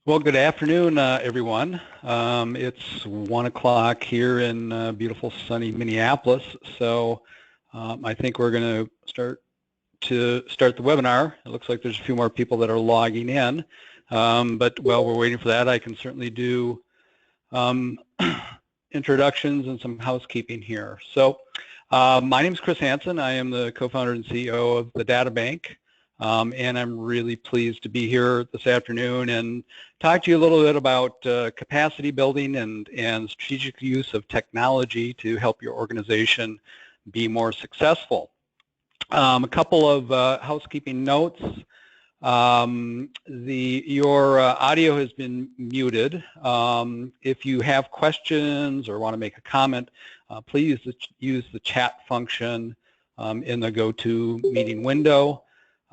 Well, good afternoon, everyone. It's 1 o'clock here in beautiful sunny Minneapolis, so I think we're going to start the webinar. It looks like there's a few more people that are logging in, but while we're waiting for that, I can certainly do introductions and some housekeeping here. So my name is Chris Hansen. I am the co-founder and CEO of the Databank. And I'm really pleased to be here this afternoon and talk to you a little bit about capacity building and strategic use of technology to help your organization be more successful. A couple of housekeeping notes. Your audio has been muted. If you have questions or want to make a comment, please use the chat function in the GoToMeeting window.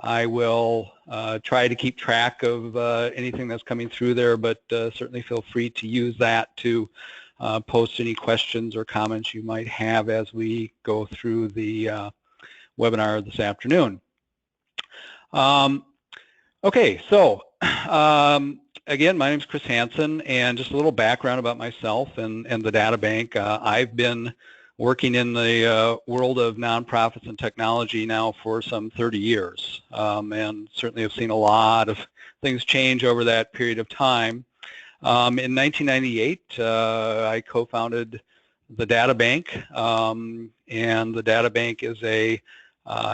I will try to keep track of anything that's coming through there, but certainly feel free to use that to post any questions or comments you might have as we go through the webinar this afternoon. Okay, so again, my name is Chris Hansen, and just a little background about myself and the Databank. I've been working in the world of nonprofits and technology now for some 30 years, and certainly have seen a lot of things change over that period of time. In 1998, I co-founded the Databank, and the Databank is a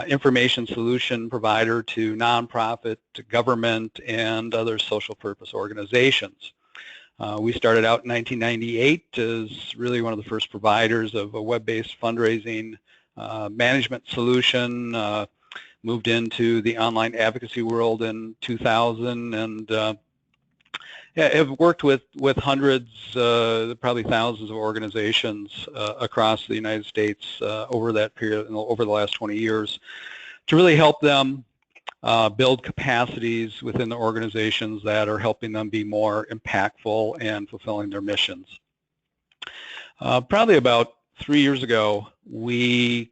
information solution provider to nonprofit, to government, and other social purpose organizations. We started out in 1998 as really one of the first providers of a web-based fundraising management solution, moved into the online advocacy world in 2000, and have worked with hundreds, probably thousands of organizations across the United States over that period, over the last 20 years, to really help them build capacities within the organizations that are helping them be more impactful and fulfilling their missions. Probably about 3 years ago, we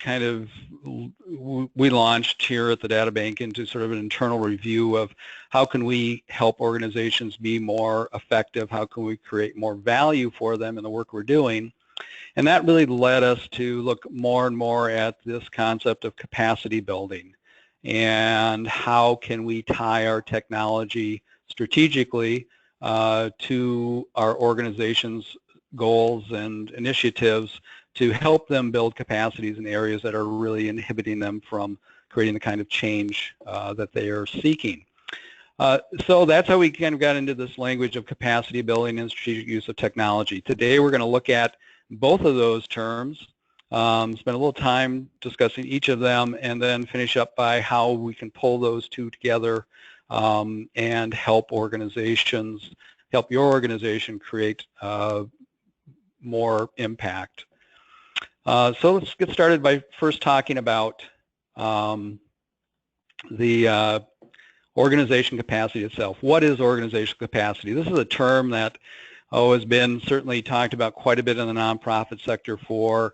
launched here at the Databank into sort of an internal review of how can we help organizations be more effective, how can we create more value for them in the work we're doing. And that really led us to look more and more at this concept of capacity building and how can we tie our technology strategically to our organization's goals and initiatives to help them build capacities in areas that are really inhibiting them from creating the kind of change that they are seeking. So that's how we kind of got into this language of capacity building and strategic use of technology. Today we're going to look at both of those terms, spend a little time discussing each of them, and then finish up by how we can pull those two together and help your organization create more impact. So let's get started by first talking about the organization capacity itself. What is organizational capacity? This is a term that has been certainly talked about quite a bit in the nonprofit sector for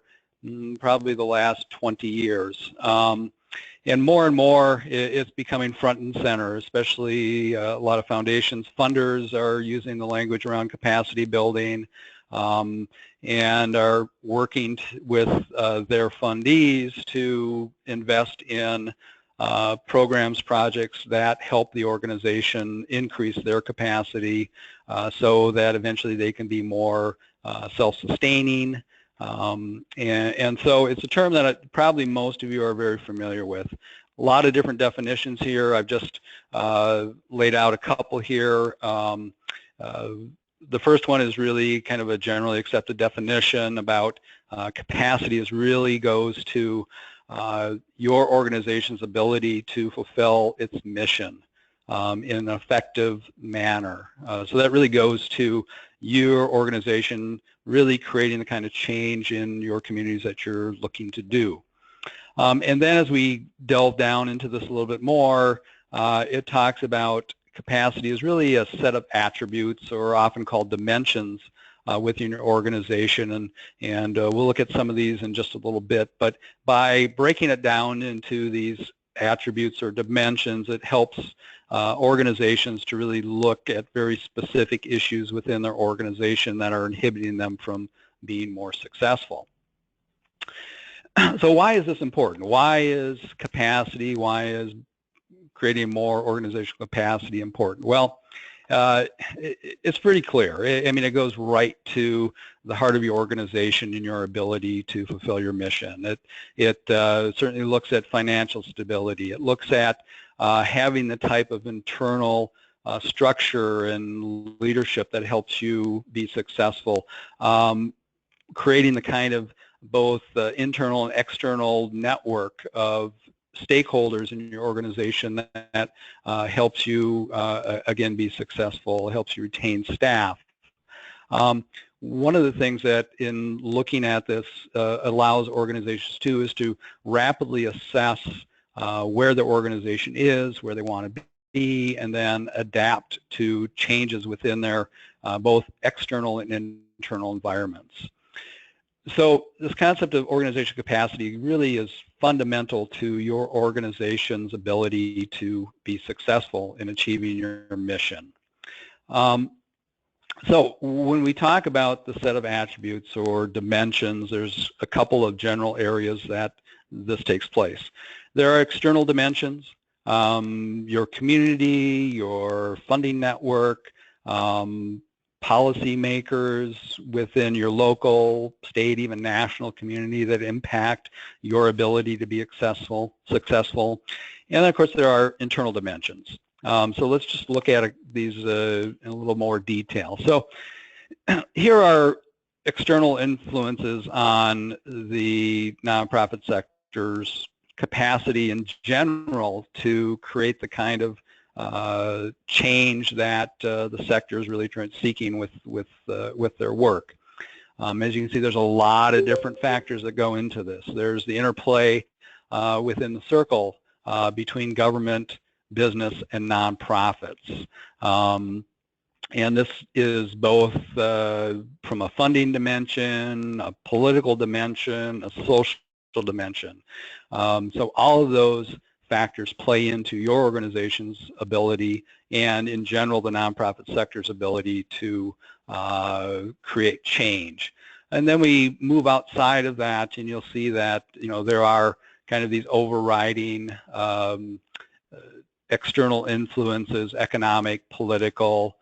probably the last 20 years. And more it's becoming front and center, especially a lot of foundations, funders are using the language around capacity building and are working with their fundees to invest in programs, projects that help the organization increase their capacity so that eventually they can be more self-sustaining. And so it's a term that probably most of you are very familiar with. A lot of different definitions here. I've just laid out a couple here. The first one is really kind of a generally accepted definition about capacity. Is really goes to your organization's ability to fulfill its mission in an effective manner. So that really goes to your organization really creating the kind of change in your communities that you're looking to do. And then as we delve down into this a little bit more, it talks about capacity is really a set of attributes, or often called dimensions, within your organization, and we'll look at some of these in just a little bit. But by breaking it down into these attributes or dimensions. It helps organizations to really look at very specific issues within their organization that are inhibiting them from being more successful. So why is this important? Why is capacity, why is creating more organizational capacity important? Well, it's pretty clear. I mean, it goes right to the heart of your organization and your ability to fulfill your mission. It certainly looks at financial stability. It looks at having the type of internal structure and leadership that helps you be successful, creating the kind of both internal and external network of stakeholders in your organization that helps you, again, be successful, helps you retain staff. One of the things that in looking at this allows organizations to is to rapidly assess where their organization is, where they want to be, and then adapt to changes within their both external and internal environments. So this concept of organizational capacity really is fundamental to your organization's ability to be successful in achieving your mission. So when we talk about the set of attributes or dimensions, there's a couple of general areas that this takes place. There are external dimensions, your community, your funding network, policymakers within your local, state, even national community that impact your ability to be successful. And then, of course, there are internal dimensions. So let's just look at these in a little more detail. So here are external influences on the nonprofit sector's capacity in general to create the kind of change that the sector is really seeking with their work. As you can see, there's a lot of different factors that go into this. There's the interplay within the circle between government, business, and nonprofits. And this is both from a funding dimension, a political dimension, a social dimension. So all of those factors play into your organization's ability and, in general, the nonprofit sector's ability to create change. And then we move outside of that, and you'll see that there are kind of these overriding external influences: economic, political,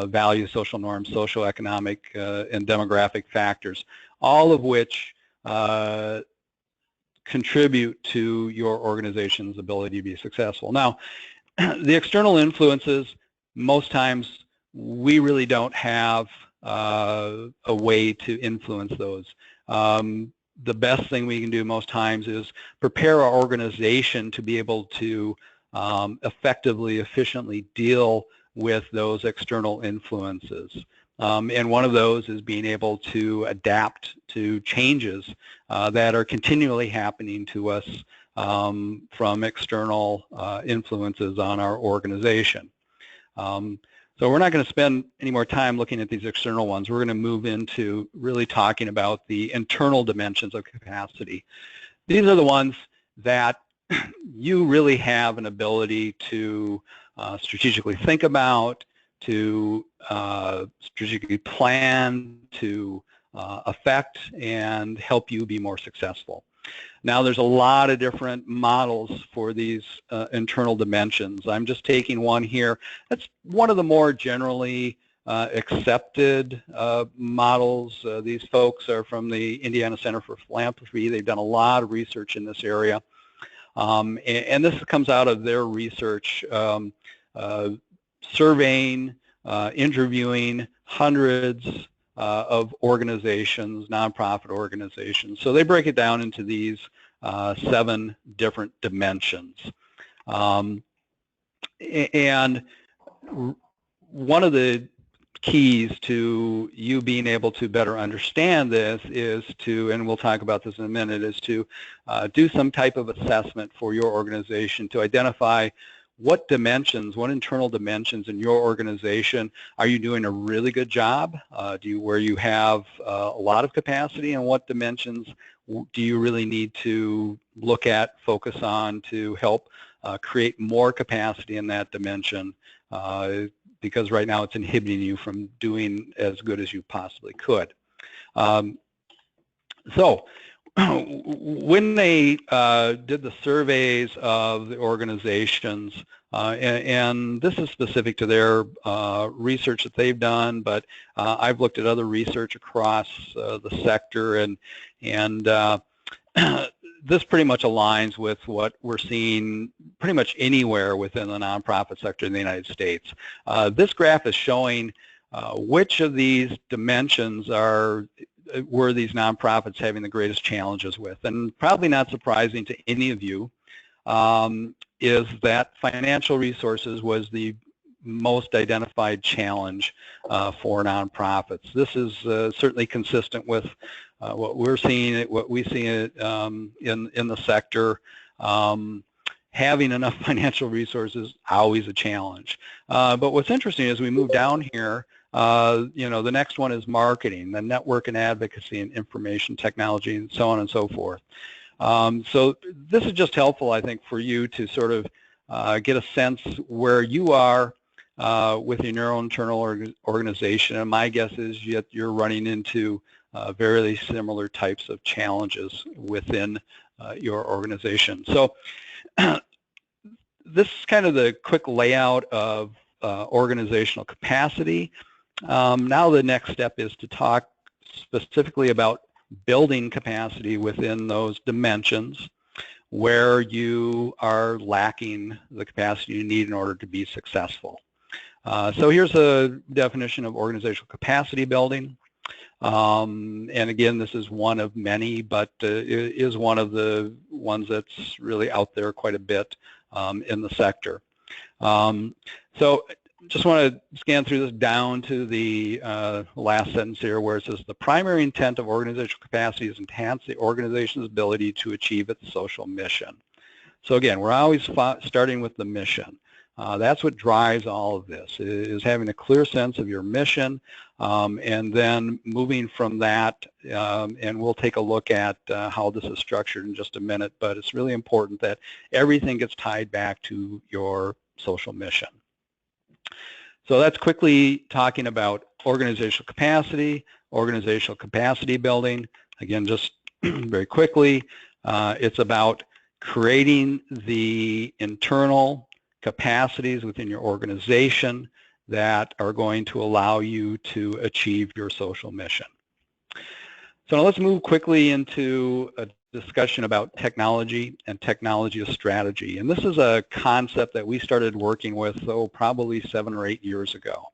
value, social norms, socioeconomic, and demographic factors, all of which contribute to your organization's ability to be successful. Now, the external influences, most times we really don't have a way to influence those. The best thing we can do most times is prepare our organization to be able to effectively, efficiently deal with those external influences. And one of those is being able to adapt to changes that are continually happening to us from external influences on our organization. So we're not going to spend any more time looking at these external ones. We're going to move into really talking about the internal dimensions of capacity. These are the ones that you really have an ability to strategically think about, to strategically plan, to affect, and help you be more successful. Now, there's a lot of different models for these internal dimensions. I'm just taking one here. That's one of the more generally accepted models. These folks are from the Indiana Center for Philanthropy. They've done a lot of research in this area. And this comes out of their research, surveying, interviewing hundreds of organizations, nonprofit organizations. So they break it down into these 7 different dimensions. And one of the keys to you being able to better understand this is to, and we'll talk about this in a minute, is to do some type of assessment for your organization to identify what dimensions, what internal dimensions in your organization are you doing a really good job? Where you have a lot of capacity, and what dimensions do you really need to look at, focus on to help create more capacity in that dimension? Because right now it's inhibiting you from doing as good as you possibly could. So when they did the surveys of the organizations, and this is specific to their research that they've done, but I've looked at other research across the sector, and this pretty much aligns with what we're seeing pretty much anywhere within the nonprofit sector in the United States. This graph is showing which of these dimensions were these nonprofits having the greatest challenges with. And probably not surprising to any of you is that financial resources was the most identified challenge for nonprofits. This is certainly consistent with what we're seeing, what we see in the sector. Having enough financial resources always a challenge. But what's interesting is we move down here. The next one is marketing, the network and advocacy and information technology, and so on and so forth. So this is just helpful, I think, for you to sort of get a sense where you are within your own internal organization. And my guess is you're running into very similar types of challenges within your organization. So this is kind of the quick layout of organizational capacity. Now the next step is to talk specifically about building capacity within those dimensions where you are lacking the capacity you need in order to be successful. So here's a definition of organizational capacity building. And again, this is one of many, but it is one of the ones that's really out there quite a bit in the sector. So just want to scan through this down to the last sentence here where it says the primary intent of organizational capacity is to enhance the organization's ability to achieve its social mission. So again, we're always starting with the mission. That's what drives all of this, is having a clear sense of your mission, and then moving from that, and we'll take a look at how this is structured in just a minute, but it's really important that everything gets tied back to your social mission. So that's quickly talking about organizational capacity building. Again, just very quickly, it's about creating the internal capacities within your organization that are going to allow you to achieve your social mission. So now let's move quickly into a discussion about technology and technology strategy. And this is a concept that we started working with, probably 7 or 8 years ago.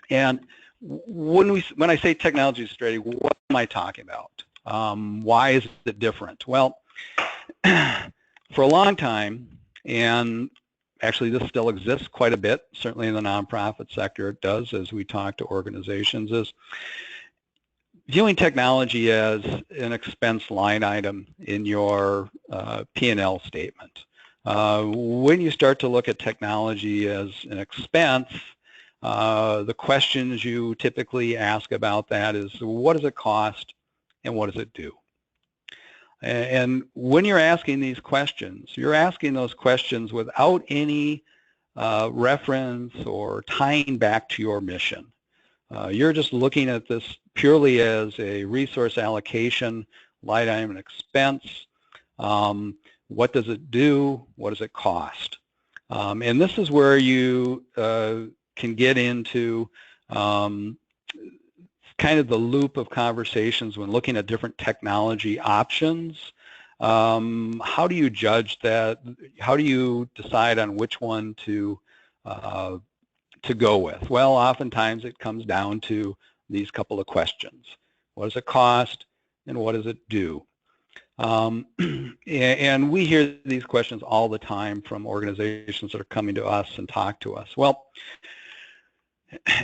And when I say technology strategy, what am I talking about? Why is it different? Well, for a long time, and actually this still exists quite a bit, certainly in the nonprofit sector it does as we talk to organizations, is viewing technology as an expense line item in your P&L statement. When you start to look at technology as an expense, the questions you typically ask about that is, what does it cost and what does it do? And when you're asking these questions, you're asking those questions without any reference or tying back to your mission. You're just looking at this purely as a resource allocation, line item and expense. What does it do? What does it cost? And this is where you can get into kind of the loop of conversations when looking at different technology options. How do you judge that? How do you decide on which one to go with? Well, oftentimes it comes down to these couple of questions. What does it cost and what does it do? And we hear these questions all the time from organizations that are coming to us and talk to us. Well,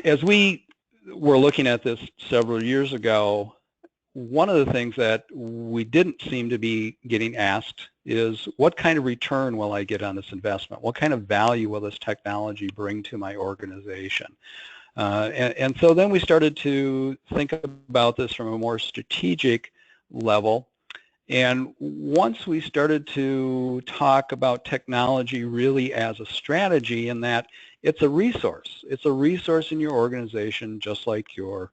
as we were looking at this several years ago, one of the things that we didn't seem to be getting asked is, what kind of return will I get on this investment? What kind of value will this technology bring to my organization? And so then we started to think about this from a more strategic level. And once we started to talk about technology really as a strategy, in that it's a resource. It's a resource in your organization, just like your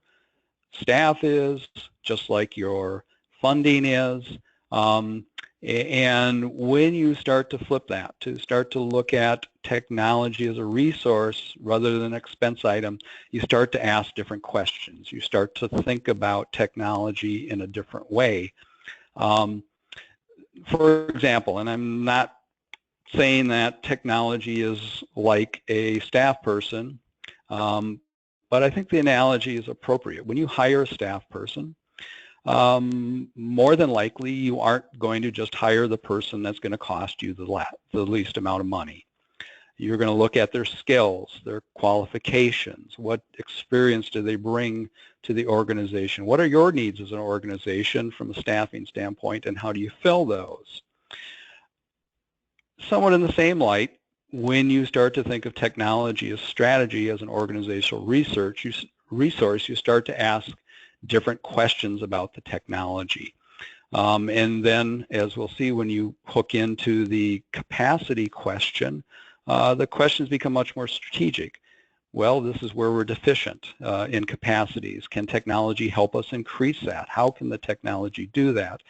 staff is, just like your funding is. And when you start to flip that, to start to look at technology as a resource rather than an expense item, you start to ask different questions. You start to think about technology in a different way. For example, and I'm not saying that technology is like a staff person, but I think the analogy is appropriate. When you hire a staff person, more than likely you aren't going to just hire the person that's going to cost you the least amount of money. You're going to look at their skills, their qualifications, what experience do they bring to the organization, what are your needs as an organization from a staffing standpoint, and how do you fill those? Somewhat in the same light, when you start to think of technology as strategy, as an organizational resource, you start to ask different questions about the technology. And then, as we'll see, when you hook into the capacity question, the questions become much more strategic. Well, this is where we're deficient in capacities. Can technology help us increase that? How can the technology do that?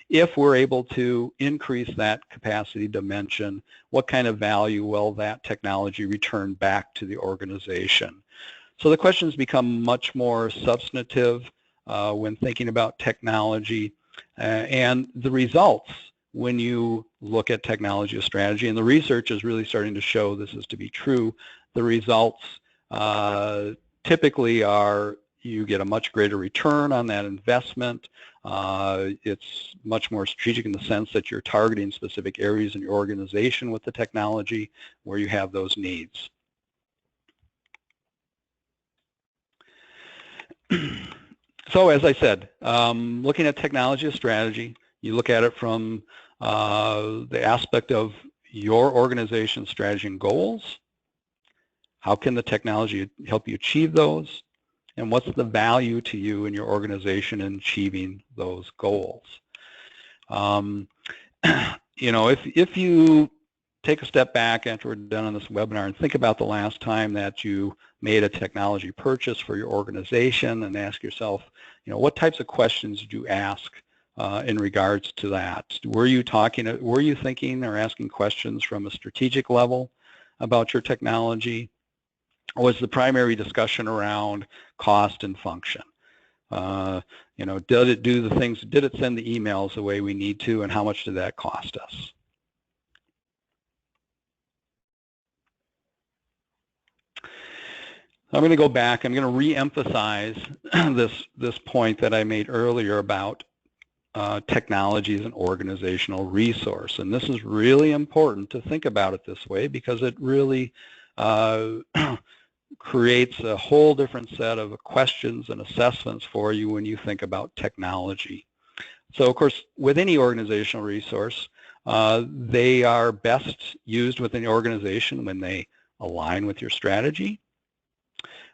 If we're able to increase that capacity dimension, what kind of value will that technology return back to the organization? So the questions become much more substantive when thinking about technology, and the results when you look at technology as strategy, and the research is really starting to show this is to be true. The results typically are you get a much greater return on that investment. It's much more strategic in the sense that you're targeting specific areas in your organization with the technology where you have those needs. So as I said, looking at technology as strategy, you look at it from the aspect of your organization's strategy and goals. How can the technology help you achieve those? And what's the value to you and your organization in achieving those goals? You know, if you take a step back after we're done on this webinar and think about the last time that you made a technology purchase for your organization, and ask yourself, you know, what types of questions did you ask in regards to that? Were you thinking or asking questions from a strategic level about your technology? Or was the primary discussion around cost and function? You know, did it do the things, did it send the emails the way we need to, and how much did that cost us? I'm going to go back. I'm going to re-emphasize this point that I made earlier about technology as an organizational resource. And this is really important to think about it this way, because it really creates a whole different set of questions and assessments for you when you think about technology. So, of course, with any organizational resource, they are best used within the organization when they align with your strategy,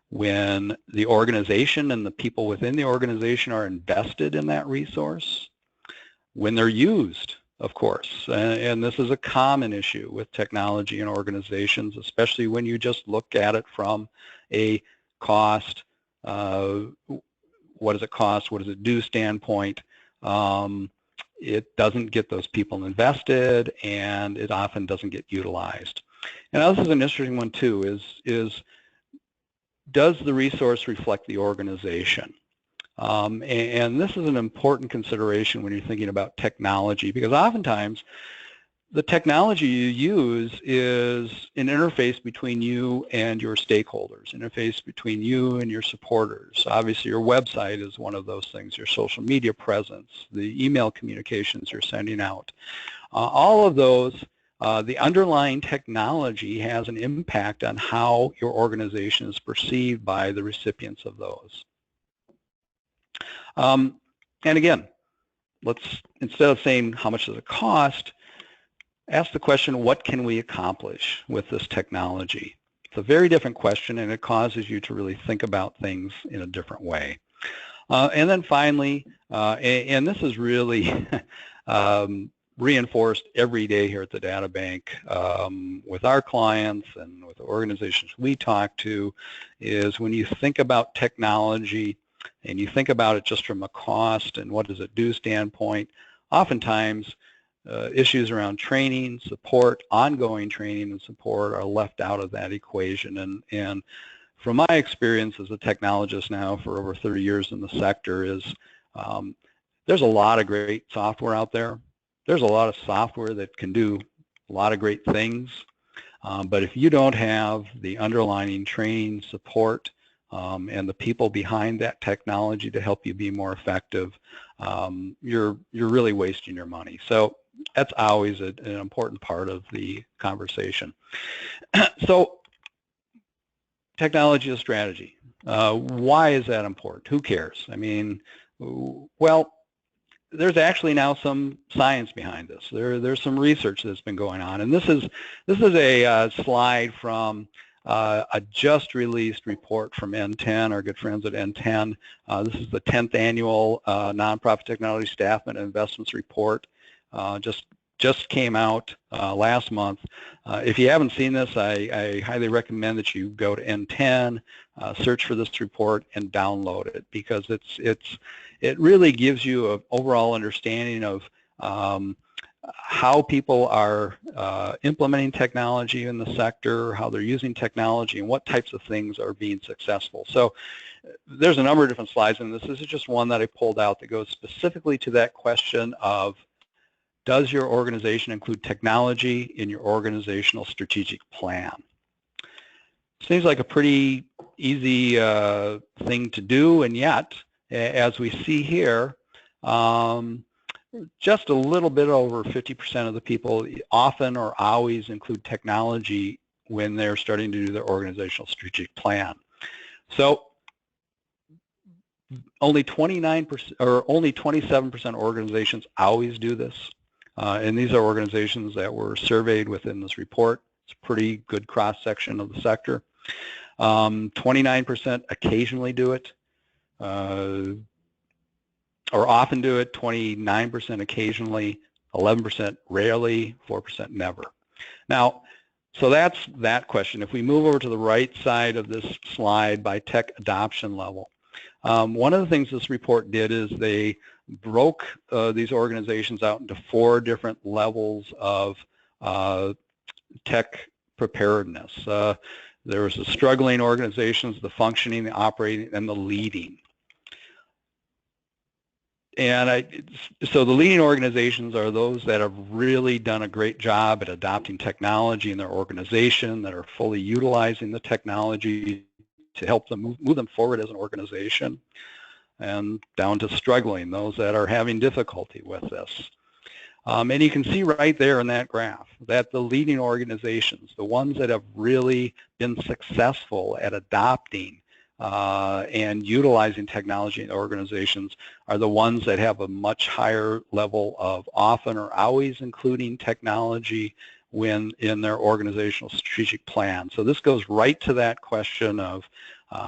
when the organization and the people within the organization are invested in that resource, when they're used, of course. And this is a common issue with technology in organizations, especially when you just look at it from a cost, what does it cost, what does it do standpoint. It doesn't get those people invested, and it often doesn't get utilized. And this is an interesting one too, is does the resource reflect the organization? And this is an important consideration when you're thinking about technology, because oftentimes the technology you use is an interface between you and your stakeholders, interface between you and your supporters. Obviously, your website is one of those things, your social media presence, the email communications you're sending out. All of those, the underlying technology has an impact on how your organization is perceived by the recipients of those. And again, let's, instead of saying how much does it cost, ask the question, what can we accomplish with this technology? It's a very different question, and it causes you to really think about things in a different way. And then finally, and this is really reinforced every day here at the Databank with our clients and with the organizations we talk to, is when you think about technology and you think about it just from a cost and what does it do standpoint, oftentimes issues around training, support, ongoing training and support are left out of that equation. And from my experience as a technologist now for over 30 years in the sector is there's a lot of great software out there. There's a lot of software that can do a lot of great things, but if you don't have the underlying training, support, and the people behind that technology to help you be more effective, you're really wasting your money. So that's always an important part of the conversation. So technology is strategy. Why is that important? Who cares? I mean, well, there's actually now some science behind this. There's some research that's been going on, and this is a slide from a just released report from N10, our good friends at N10. This is the 10th annual Nonprofit Technology Staffing and Investments Report. Just came out last month. If you haven't seen this, I highly recommend that you go to N10, search for this report, and download it, because it really gives you an overall understanding of how people are implementing technology in the sector, how they're using technology, and what types of things are being successful. So there's a number of different slides in this. This is just one that I pulled out that goes specifically to that question of, does your organization include technology in your organizational strategic plan? Seems like a pretty easy thing to do, and yet, as we see here, just a little bit over 50% of the people often or always include technology when they're starting to do their organizational strategic plan. So only 29% or only 27% organizations always do this. And these are organizations that were surveyed within this report. It's a pretty good cross-section of the sector. 29% occasionally do it, or often do it, 29% occasionally, 11% rarely, 4% never. Now, so that's that question. If we move over to the right side of this slide by tech adoption level, one of the things this report did is they broke these organizations out into 4 different levels of tech preparedness. There was the struggling organizations, the functioning, the operating, and the leading. And so the leading organizations are those that have really done a great job at adopting technology in their organization, that are fully utilizing the technology to help them move them forward as an organization, and down to struggling, those that are having difficulty with this. And you can see right there in that graph that the leading organizations, the ones that have really been successful at adopting and utilizing technology in organizations, are the ones that have a much higher level of often or always including technology when in their organizational strategic plan. So this goes right to that question of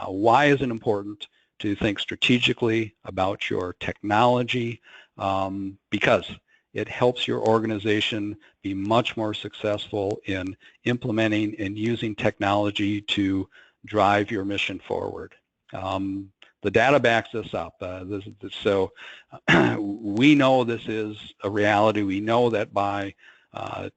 why is it important to think strategically about your technology, because it helps your organization be much more successful in implementing and using technology to drive your mission forward. The data backs this up. So we know this is a reality. We know that by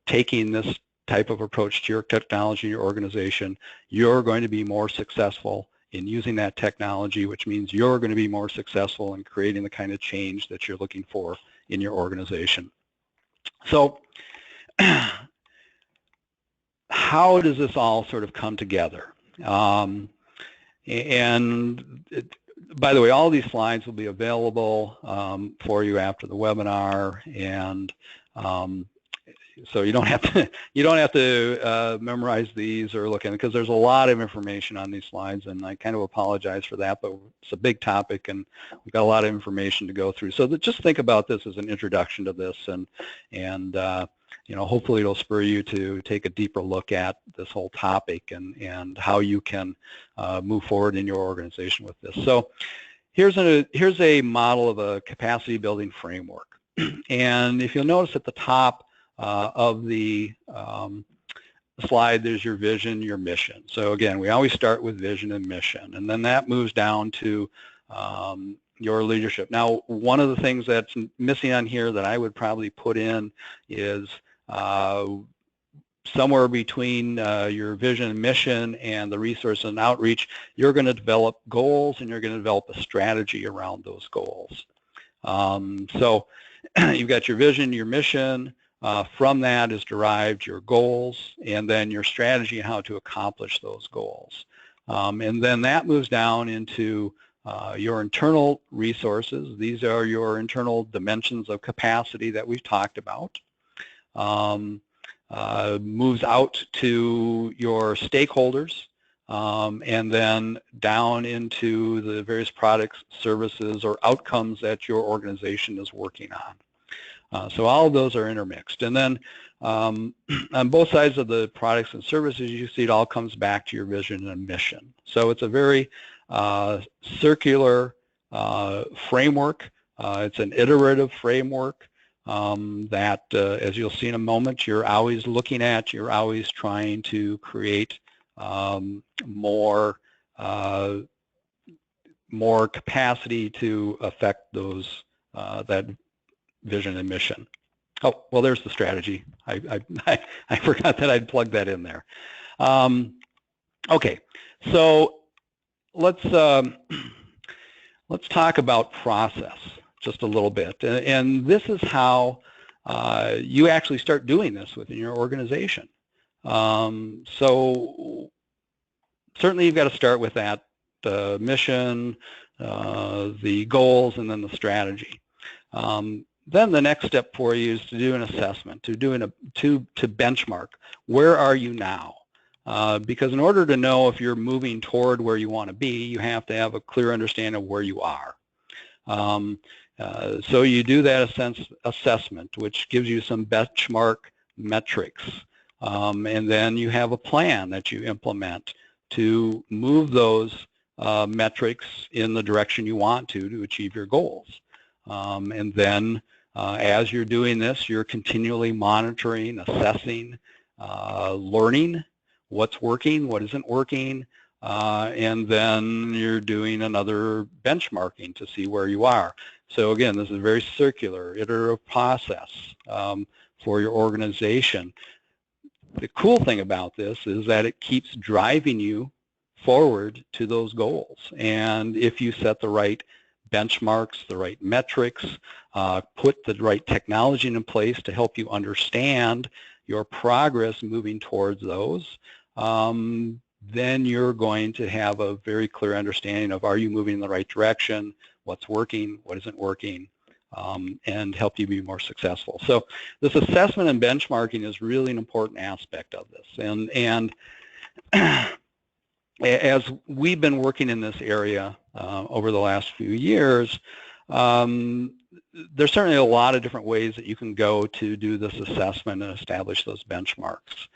taking this type of approach to your technology in your organization, you're going to be more successful in using that technology, which means you're going to be more successful in creating the kind of change that you're looking for in your organization. So how does this all sort of come together? And by the way, all these slides will be available for you after the webinar, and So you don't have to memorize these or look at it, because there's a lot of information on these slides, and I kind of apologize for that, but it's a big topic and we've got a lot of information to go through. So just think about this as an introduction to this, and you know, hopefully it'll spur you to take a deeper look at this whole topic and how you can move forward in your organization with this. So here's a model of a capacity building framework. And if you'll notice at the top of the slide, there's your vision, your mission. So again, we always start with vision and mission, and then that moves down to your leadership. Now, one of the things that's missing on here that I would probably put in is somewhere between your vision and mission and the resource and outreach, you're going to develop goals and you're going to develop a strategy around those goals. So you've got your vision, your mission. From that is derived your goals, and then your strategy on how to accomplish those goals. And then that moves down into your internal resources. These are your internal dimensions of capacity that we've talked about. Moves out to your stakeholders, and then down into the various products, services, or outcomes that your organization is working on. So all of those are intermixed. And then on both sides of the products and services, you see it all comes back to your vision and mission. So it's a very circular framework. It's an iterative framework that, as you'll see in a moment, you're always looking at, you're always trying to create more capacity to affect those that vision and mission. Oh, well, there's the strategy. I forgot that I'd plug that in there. Okay, so let's talk about process just a little bit, and this is how you actually start doing this within your organization. So certainly you've got to start with that mission, the goals, and then the strategy. Then the next step for you is to do an assessment, to benchmark. Where are you now? Because in order to know if you're moving toward where you want to be, you have to have a clear understanding of where you are. So you do that assessment, which gives you some benchmark metrics, and then you have a plan that you implement to move those metrics in the direction you want to achieve your goals. And then as you're doing this, you're continually monitoring, assessing, learning what's working, what isn't working, and then you're doing another benchmarking to see where you are. So again, this is a very circular, iterative process for your organization. The cool thing about this is that it keeps driving you forward to those goals. And if you set the right benchmarks, the right metrics, put the right technology in place to help you understand your progress moving towards those, then you're going to have a very clear understanding of, are you moving in the right direction, what's working, what isn't working, and help you be more successful. So this assessment and benchmarking is really an important aspect of this. And as we've been working in this area over the last few years, there's certainly a lot of different ways that you can go to do this assessment and establish those benchmarks.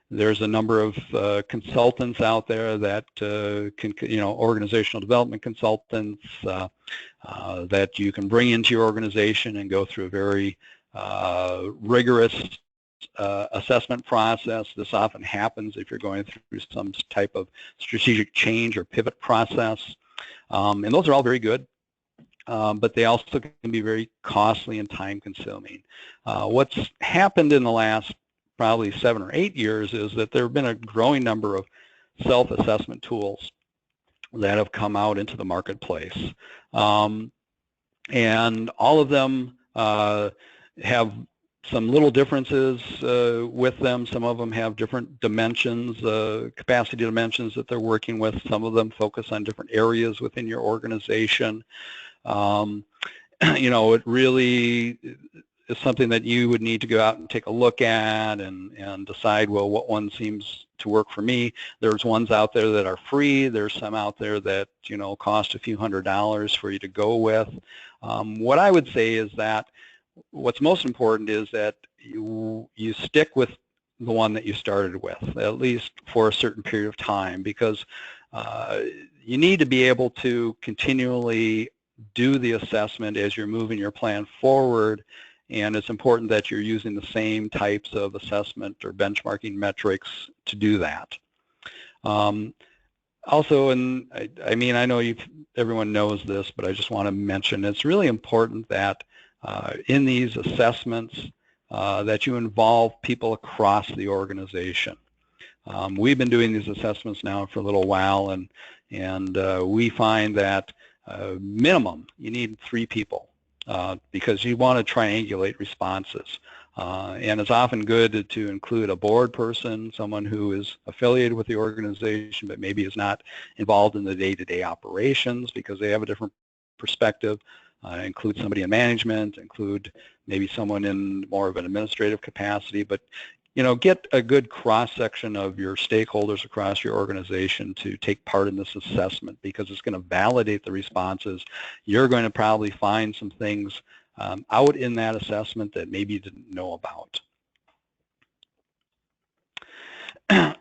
There's a number of consultants out there that can, organizational development consultants that you can bring into your organization and go through a very rigorous assessment process. This often happens if you're going through some type of strategic change or pivot process. And those are all very good, but they also can be very costly and time-consuming. What's happened in the last probably 7 or 8 years is that there have been a growing number of self-assessment tools that have come out into the marketplace. And all of them have some little differences with them. Some of them have different dimensions, capacity dimensions that they're working with. Some of them focus on different areas within your organization. It really is something that you would need to go out and take a look at and decide, well, what one seems to work for me. There's ones out there that are free. There's some out there that, you know, cost a few $100s for you to go with. What I would say is that what's most important is that you stick with the one that you started with, at least for a certain period of time, because you need to be able to continually do the assessment as you're moving your plan forward, and it's important that you're using the same types of assessment or benchmarking metrics to do that. Also, and I mean, I know everyone knows this, but I just want to mention it's really important that in these assessments that you involve people across the organization. We've been doing these assessments now for a little while, and we find that minimum you need 3 people because you want to triangulate responses. And it's often good to include a board person, someone who is affiliated with the organization but maybe is not involved in the day-to-day operations because they have a different perspective. Include somebody in management, include maybe someone in more of an administrative capacity, but you know, get a good cross-section of your stakeholders across your organization to take part in this assessment because it's going to validate the responses. You're going to probably find some things out in that assessment that maybe you didn't know about.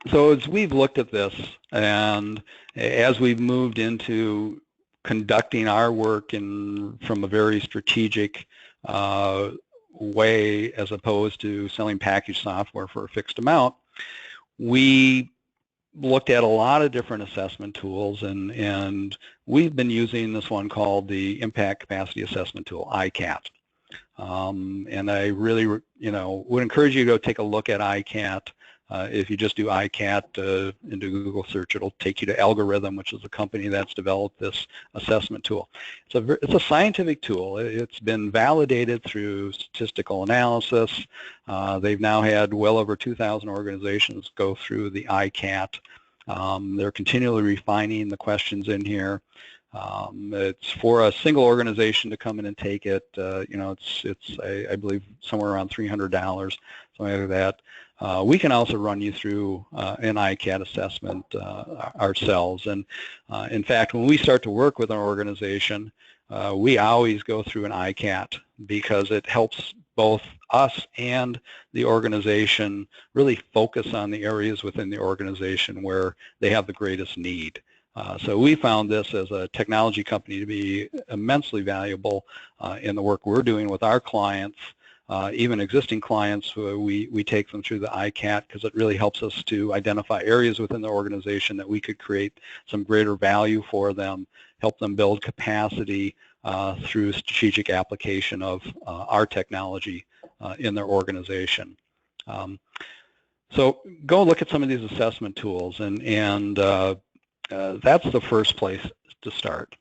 So as we've looked at this and as we've moved into conducting our work from a very strategic way as opposed to selling packaged software for a fixed amount, we looked at a lot of different assessment tools, and we've been using this one called the Impact Capacity Assessment Tool, ICAT. And I really, you know, would encourage you to go take a look at ICAT. If you just do ICAT into Google search, it'll take you to Algorithm, which is a company that's developed this assessment tool. It's a scientific tool. It's been validated through statistical analysis. They've now had well over 2,000 organizations go through the ICAT. They're continually refining the questions in here. It's for a single organization to come in and take it. You know, it's I believe somewhere around $300, something like that. We can also run you through an ICAT assessment ourselves. And in fact, when we start to work with an organization, we always go through an ICAT because it helps both us and the organization really focus on the areas within the organization where they have the greatest need. So we found this as a technology company to be immensely valuable in the work we're doing with our clients. Even existing clients, we take them through the ICAT because it really helps us to identify areas within the organization that we could create some greater value for them, help them build capacity through strategic application of our technology in their organization. So go look at some of these assessment tools, and that's the first place to start.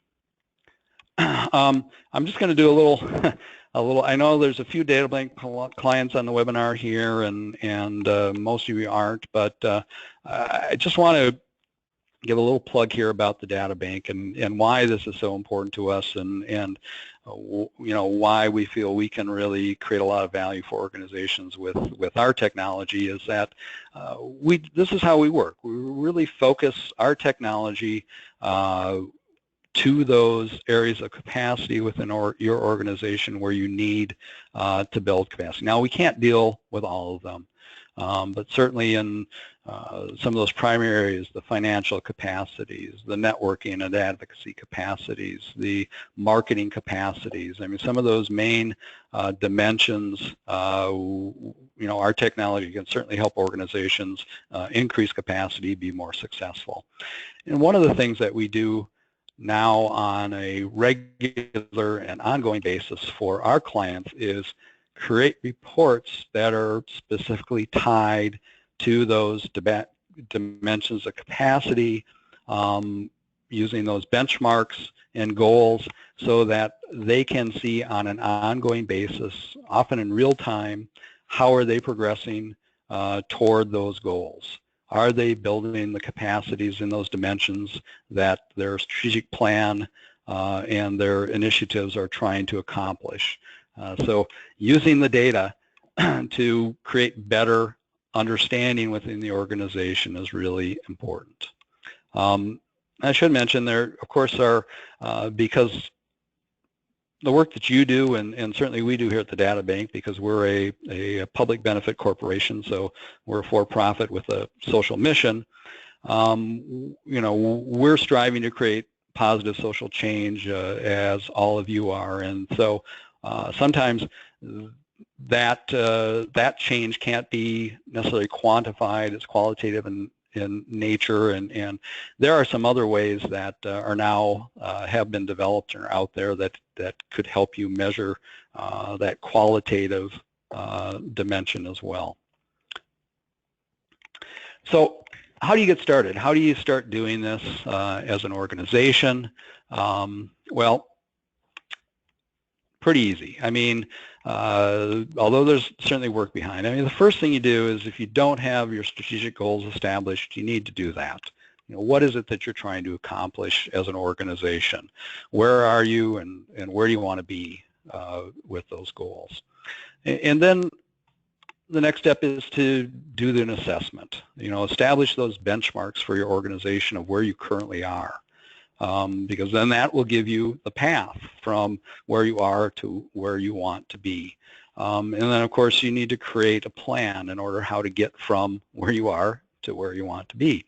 I'm just going to do a little. I know there's a few Databank clients on the webinar here, and most of you aren't, but I just want to give a little plug here about the Databank and why this is so important to us, and you know, why we feel we can really create a lot of value for organizations with our technology is that this is how we work. We really focus our technology to those areas of capacity within your organization where you need to build capacity. Now, we can't deal with all of them, but certainly in some of those primary areas, the financial capacities, the networking and advocacy capacities, the marketing capacities. I mean, some of those main dimensions, you know, our technology can certainly help organizations increase capacity, be more successful. And one of the things that we do now on a regular and ongoing basis for our clients is create reports that are specifically tied to those dimensions of capacity, using those benchmarks and goals so that they can see on an ongoing basis, often in real time, how are they progressing toward those goals. Are they building the capacities in those dimensions that their strategic plan and their initiatives are trying to accomplish? So using the data to create better understanding within the organization is really important. I should mention there, of course, are because the work that you do, and certainly we do here at the Databank, because we're a public benefit corporation, so we're a for-profit with a social mission. We're striving to create positive social change, as all of you are, and so sometimes that change can't be necessarily quantified. It's qualitative in nature, and there are some other ways that are now have been developed and are out there that could help you measure that qualitative dimension as well. So how do you get started? How do you start doing this as an organization? Well, pretty easy. I mean, although there's certainly work behind. I mean, the first thing you do is, if you don't have your strategic goals established, you need to do that. What is it that you're trying to accomplish as an organization? Where are you, and where do you want to be with those goals? And then the next step is to do an assessment. Establish those benchmarks for your organization of where you currently are. Because then that will give you the path from where you are to where you want to be. And then, of course, you need to create a plan in order how to get from where you are to where you want to be.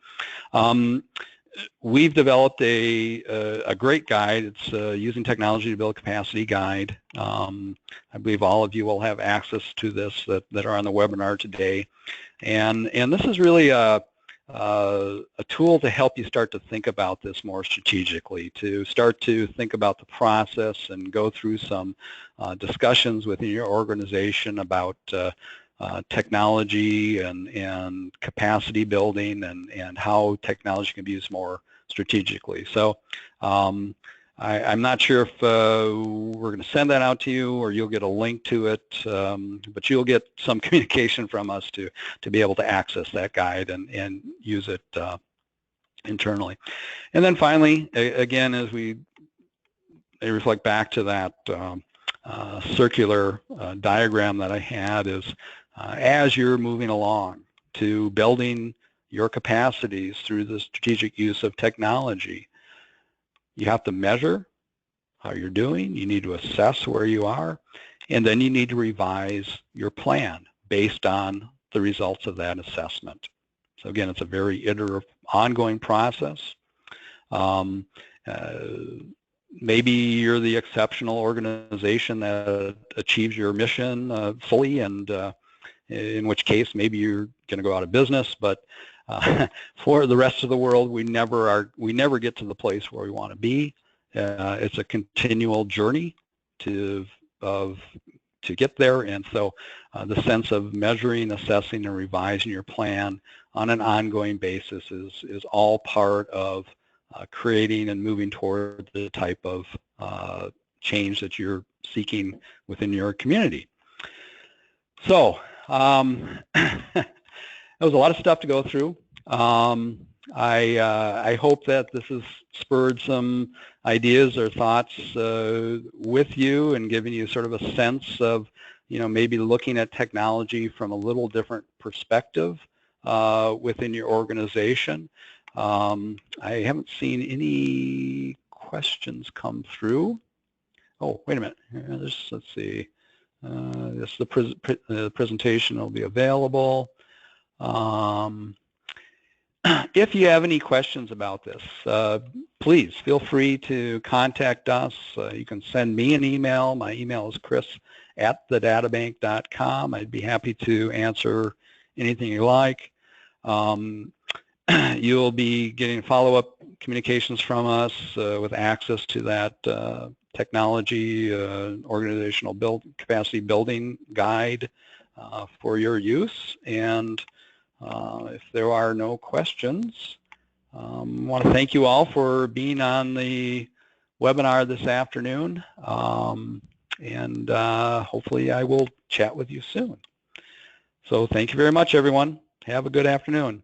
We've developed a great guide. It's Using Technology to Build Capacity guide. I believe all of you will have access to this that are on the webinar today. And this is really a tool to help you start to think about this more strategically, to start to think about the process and go through some discussions within your organization about technology and capacity building and how technology can be used more strategically. So I'm not sure if we're going to send that out to you, or you'll get a link to it, but you'll get some communication from us to be able to access that guide and use it internally. And then finally, again, as we reflect back to that circular diagram that I had, is as you're moving along to building your capacities through the strategic use of technology, you have to measure how you're doing, you need to assess where you are, and then you need to revise your plan based on the results of that assessment. So again, it's a very iterative, ongoing process. Maybe you're the exceptional organization that achieves your mission fully, and in which case maybe you're going to go out of business, but for the rest of the world, we never get to the place where we want to be. It's a continual journey to get there, and so the sense of measuring, assessing, and revising your plan on an ongoing basis is all part of creating and moving toward the type of change that you're seeking within your community. So that was a lot of stuff to go through. I hope that this has spurred some ideas or thoughts with you, and given you sort of a sense of, maybe looking at technology from a little different perspective within your organization. I haven't seen any questions come through. Oh, wait a minute. Let's see. The presentation will be available. If you have any questions about this, please feel free to contact us. You can send me an email. My email is chris@thedatabank.com. I'd be happy to answer anything you like. You'll be getting follow-up communications from us with access to that technology organizational capacity building guide for your use. And if there are no questions, I want to thank you all for being on the webinar this afternoon, and hopefully I will chat with you soon. So thank you very much, everyone. Have a good afternoon.